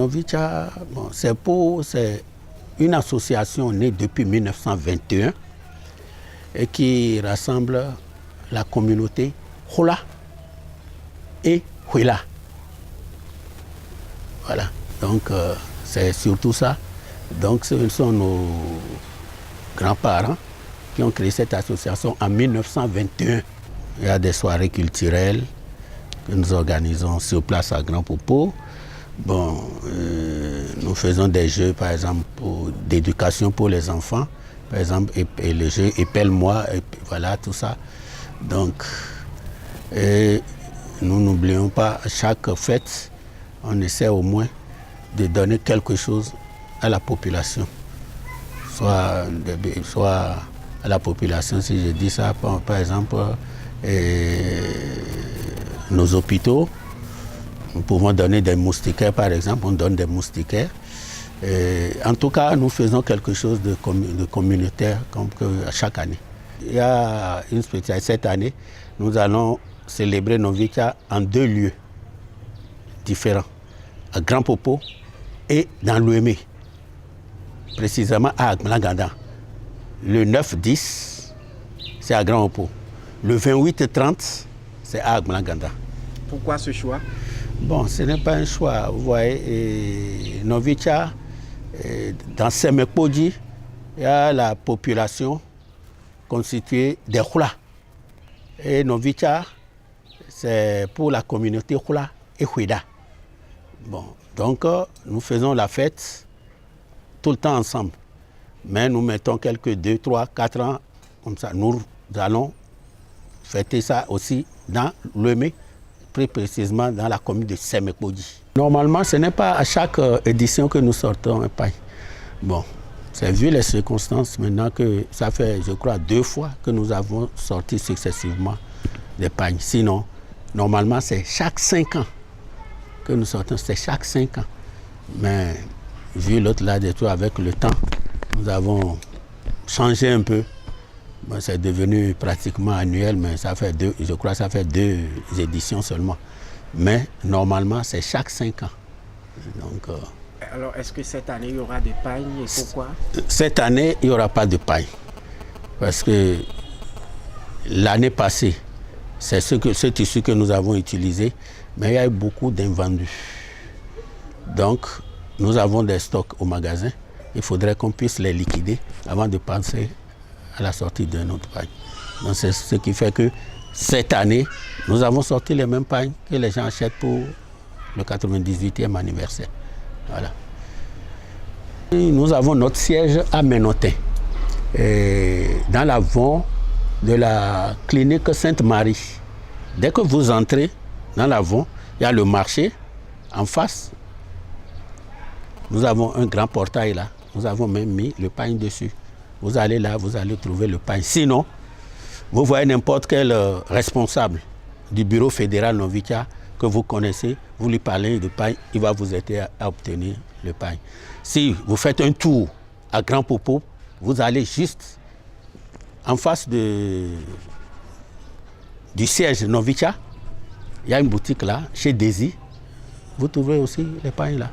Novicha, bon, c'est une association née depuis 1921 et qui rassemble la communauté Hola et Huela. Voilà, donc c'est surtout ça. Donc ce sont nos grands-parents qui ont créé cette association en 1921. Il y a des soirées culturelles que nous organisons sur place à Grand Popo. Bon, nous faisons des jeux, par exemple, d'éducation pour les enfants, par exemple, et le jeu Épelle-moi, voilà, tout ça. Donc, nous n'oublions pas, à chaque fête, on essaie au moins de donner quelque chose à la population. Soit à la population, si je dis ça, par exemple, nos hôpitaux. Nous pouvons donner des moustiquaires, par exemple, on donne des moustiquaires. En tout cas, nous faisons quelque chose de communautaire comme chaque année. Il y a une spécialité cette année, nous allons célébrer Novicha en 2 lieux différents, à Grand Popo et dans l'Ouémé, précisément à Agblanganda. Le 9-10, c'est à Grand Popo. Le 28-30, c'est à Agblanganda. Pourquoi ce choix? Bon, ce n'est pas un choix. Vous voyez, Novicha, dans Semekpodji, il y a la population constituée des Hula. Et Novicha, c'est pour la communauté Hula et Huida. Bon, donc nous faisons la fête tout le temps ensemble. Mais nous mettons quelques 2, 3, 4 ans comme ça. Nous allons fêter ça aussi dans l'Ouémé, plus précisément dans la commune de Semekpodji. Normalement, ce n'est pas à chaque édition que nous sortons un pain. Bon, c'est vu les circonstances maintenant que ça fait, je crois, 2 fois que nous avons sorti successivement des pains. Sinon, normalement, c'est chaque 5 ans que nous sortons, c'est chaque 5 ans. Mais vu l'autre là des tout avec le temps, nous avons changé un peu. Bon, c'est devenu pratiquement annuel, mais ça fait je crois que ça fait 2 éditions seulement. Mais normalement, c'est chaque 5 ans. Donc, alors, est-ce que cette année, il y aura des pailles et pourquoi? Cette année, il n'y aura pas de paille. Parce que l'année passée, c'est ce tissu que nous avons utilisé, mais il y a eu beaucoup d'invendus. Donc, nous avons des stocks au magasin. Il faudrait qu'on puisse les liquider avant de penser à la sortie d'un autre pain. Donc c'est ce qui fait que cette année, nous avons sorti les mêmes pains que les gens achètent pour le 98e anniversaire. Voilà. Et nous avons notre siège à Ménotin, dans l'avant de la clinique Sainte-Marie. Dès que vous entrez dans l'avant, il y a le marché en face. Nous avons un grand portail là. Nous avons même mis le pain dessus. Vous allez là, vous allez trouver le pain. Sinon, vous voyez n'importe quel responsable du bureau fédéral Novicha que vous connaissez, vous lui parlez de pain, il va vous aider à obtenir le pain. Si vous faites un tour à Grand Popo, vous allez juste en face du siège Novicha, il y a une boutique là, chez Daisy, vous trouverez aussi les pains là.